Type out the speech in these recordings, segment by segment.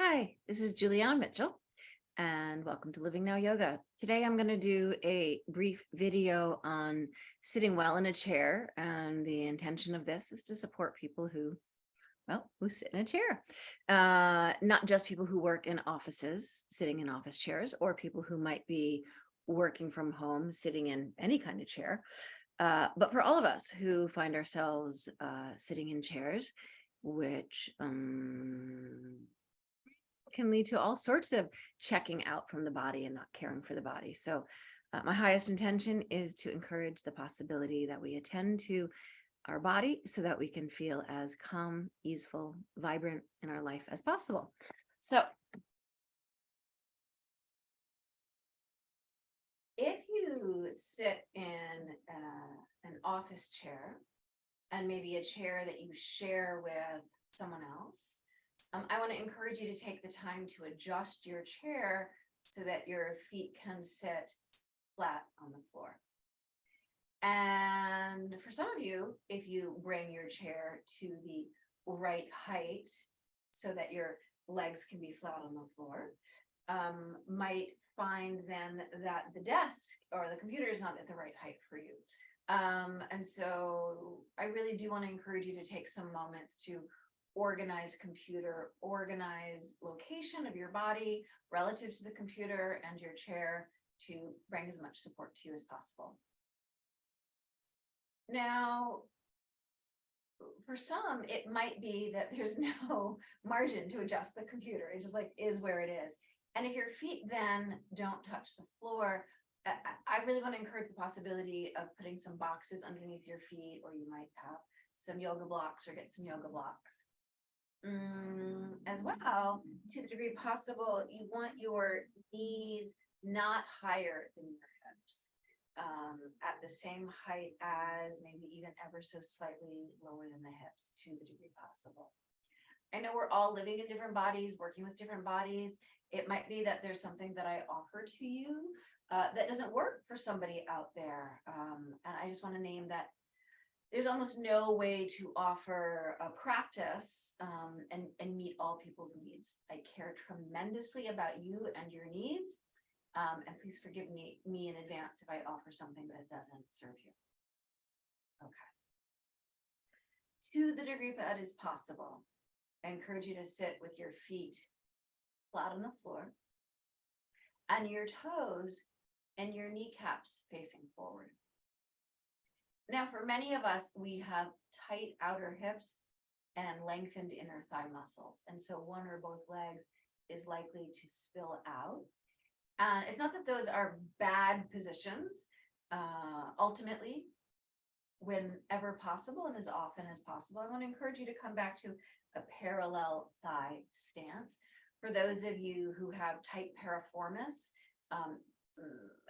Hi, this is Julianne Mitchell, and welcome to Living Now Yoga. Today I'm going to do a brief video on sitting well in a chair, and the intention of this is to support people who sit in a chair. Not just people who work in offices, sitting in office chairs, or people who might be working from home, sitting in any kind of chair, but for all of us who find ourselves sitting in chairs, which can lead to all sorts of checking out from the body and not caring for the body. So my highest intention is to encourage the possibility that we attend to our body so that we can feel as calm, easeful, vibrant in our life as possible. So if you sit in an office chair, and maybe a chair that you share with someone else, I want to encourage you to take the time to adjust your chair so that your feet can sit flat on the floor. And for some of you, if you bring your chair to the right height so that your legs can be flat on the floor, might find then that the desk or the computer is not at the right height for you. And so I really do want to encourage you to take some moments to organize computer, organize location of your body relative to the computer and your chair to bring as much support to you as possible. Now, for some, it might be that there's no margin to adjust the computer. It just is where it is. And if your feet then don't touch the floor, I really want to encourage the possibility of putting some boxes underneath your feet, or you might have some yoga blocks or get some yoga blocks. As well, to the degree possible, you want your knees not higher than your hips, at the same height as, maybe even ever so slightly lower than the hips to the degree possible. I know we're all living in different bodies, working with different bodies. It might be that there's something that I offer to you that doesn't work for somebody out there. And I just want to name that there's almost no way to offer a practice and meet all people's needs. I care tremendously about you and your needs. And please forgive me in advance if I offer something that doesn't serve you. Okay. To the degree that is possible, I encourage you to sit with your feet flat on the floor and your toes and your kneecaps facing forward. Now, for many of us, we have tight outer hips and lengthened inner thigh muscles. And so one or both legs is likely to spill out. And it's not that those are bad positions. Ultimately, whenever possible and as often as possible, I want to encourage you to come back to a parallel thigh stance. For those of you who have tight piriformis,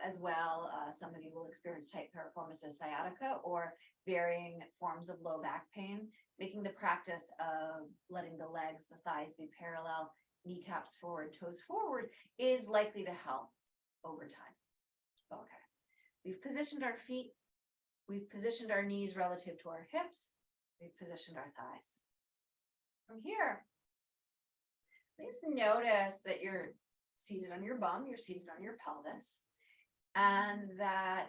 as well, some of you will experience tight piriformis as sciatica or varying forms of low back pain. Making the practice of letting the legs, the thighs be parallel, kneecaps forward, toes forward is likely to help over time. Okay, we've positioned our feet, we've positioned our knees relative to our hips, we've positioned our thighs. From here, please notice that you're seated on your bum, you're seated on your pelvis, and that,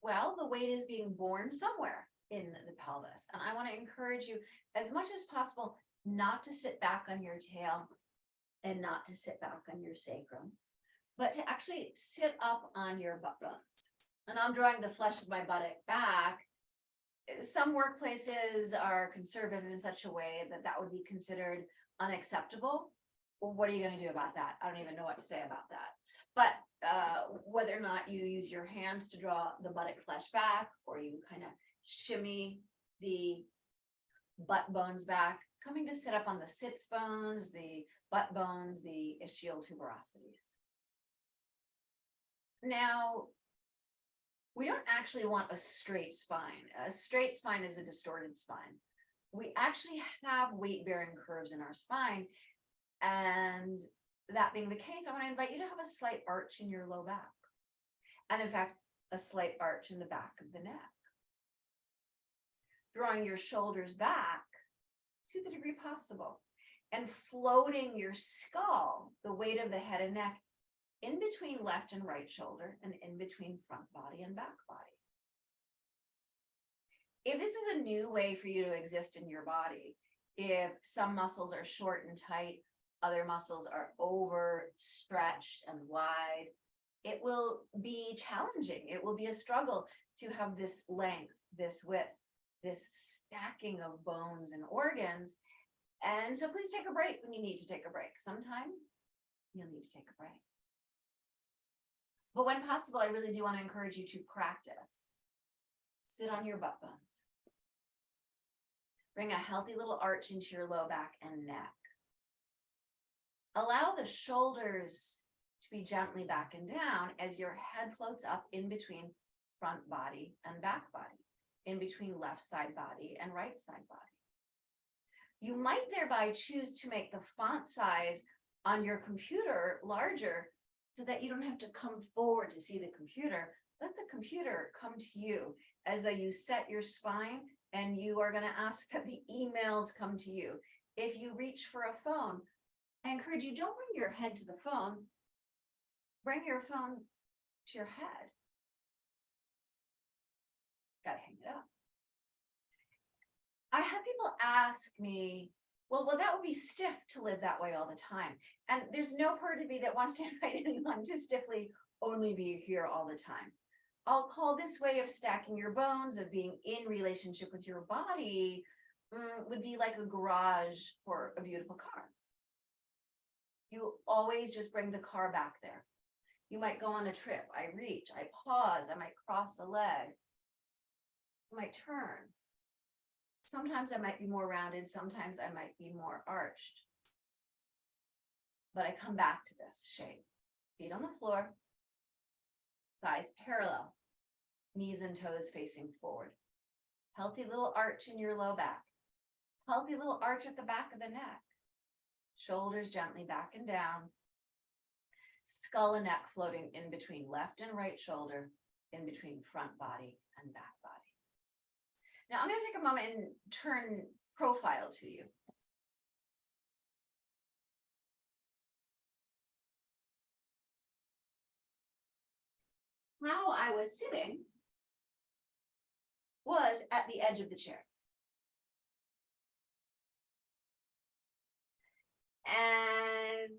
well, the weight is being borne somewhere in the pelvis. And I want to encourage you as much as possible not to sit back on your tail and not to sit back on your sacrum, but to actually sit up on your butt bones. And I'm drawing the flesh of my buttock back. Some workplaces are conservative in such a way that that would be considered unacceptable. Well, what are you going to do about that? I don't even know what to say about that. But whether or not you use your hands to draw the buttock flesh back, or you kind of shimmy the butt bones back, coming to sit up on the sits bones, the butt bones, the ischial tuberosities. Now, we don't actually want a straight spine. A straight spine is a distorted spine. We actually have weight-bearing curves in our spine. And that being the case, I want to invite you to have a slight arch in your low back. And in fact, a slight arch in the back of the neck. Drawing your shoulders back to the degree possible. and floating your skull, the weight of the head and neck, in between left and right shoulder and in between front body and back body. If this is a new way for you to exist in your body, if some muscles are short and tight, other muscles are overstretched and wide, it will be challenging. It will be a struggle to have this length, this width, this stacking of bones and organs. And so please take a break when you need to take a break. Sometime you'll need to take a break. But when possible, I really do want to encourage you to practice. Sit on your butt bones. Bring a healthy little arch into your low back and neck. Allow the shoulders to be gently back and down as your head floats up in between front body and back body, in between left side body and right side body. You might thereby choose to make the font size on your computer larger so that you don't have to come forward to see the computer. Let the computer come to you as though you set your spine and you are going to ask that the emails come to you. If you reach for a phone, I encourage you, don't bring your head to the phone. Bring your phone to your head. Got to hang it up. I have people ask me, well, that would be stiff to live that way all the time. And there's no part of me that wants to invite anyone to stiffly only be here all the time. I'll call this way of stacking your bones, of being in relationship with your body, would be like a garage for a beautiful car. You always just bring the car back there. You might go on a trip. I reach, I pause, I might cross a leg. I might turn. Sometimes I might be more rounded, sometimes I might be more arched. But I come back to this shape. Feet on the floor, thighs parallel, knees and toes facing forward. Healthy little arch in your low back. Healthy little arch at the back of the neck. Shoulders gently back and down. Skull and neck floating in between left and right shoulder, in between front body and back body. Now I'm going to take a moment and turn profile to you. How I was sitting was at the edge of the chair. And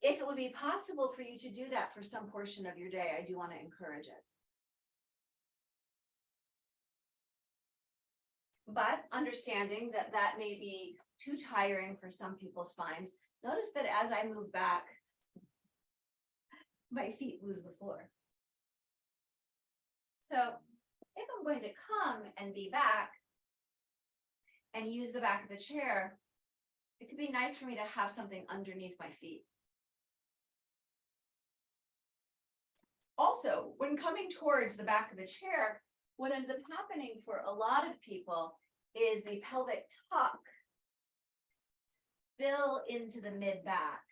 if it would be possible for you to do that for some portion of your day, I do want to encourage it. But understanding that that may be too tiring for some people's spines, notice that as I move back, my feet lose the floor. So if I'm going to come and be back and use the back of the chair, it could be nice for me to have something underneath my feet. Also, when coming towards the back of the chair, what ends up happening for a lot of people is the pelvic tuck spill into the mid-back,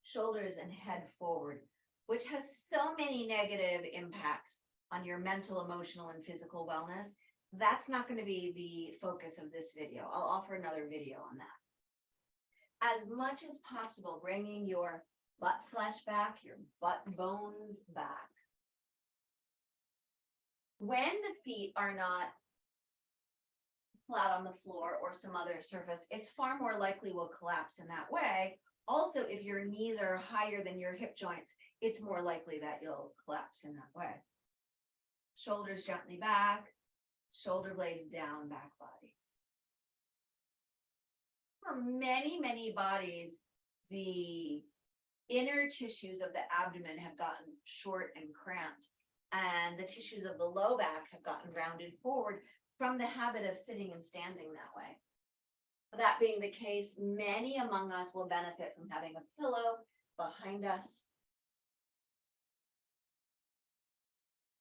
shoulders and head forward, which has so many negative impacts on your mental, emotional, and physical wellness. That's not going to be the focus of this video. I'll offer another video on that. As much as possible, bringing your butt flesh back, your butt bones back. When the feet are not flat on the floor or some other surface, it's far more likely will collapse in that way. Also, if your knees are higher than your hip joints, it's more likely that you'll collapse in that way. Shoulders gently back, shoulder blades down, back body. For many, many bodies, the inner tissues of the abdomen have gotten short and cramped, and the tissues of the low back have gotten rounded forward from the habit of sitting and standing that way. That being the case, many among us will benefit from having a pillow behind us.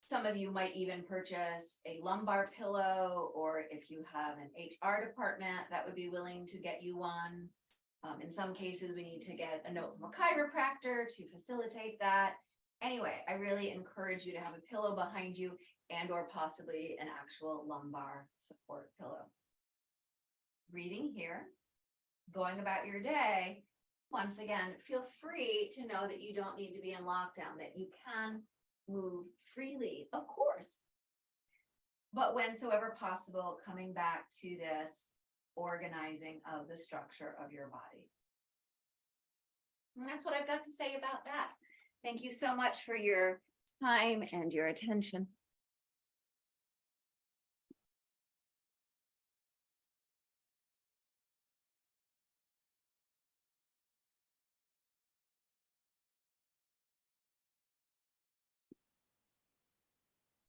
Some of you might even purchase a lumbar pillow, or if you have an HR department that would be willing to get you one. In some cases, we need to get a note from a chiropractor to facilitate that. Anyway, I really encourage you to have a pillow behind you and or possibly an actual lumbar support pillow. Breathing here. going about your day, once again, feel free to know that you don't need to be in lockdown, that you can move freely, of course. But whensoever possible, coming back to this organizing of the structure of your body. And that's what I've got to say about that. Thank you so much for your time and your attention.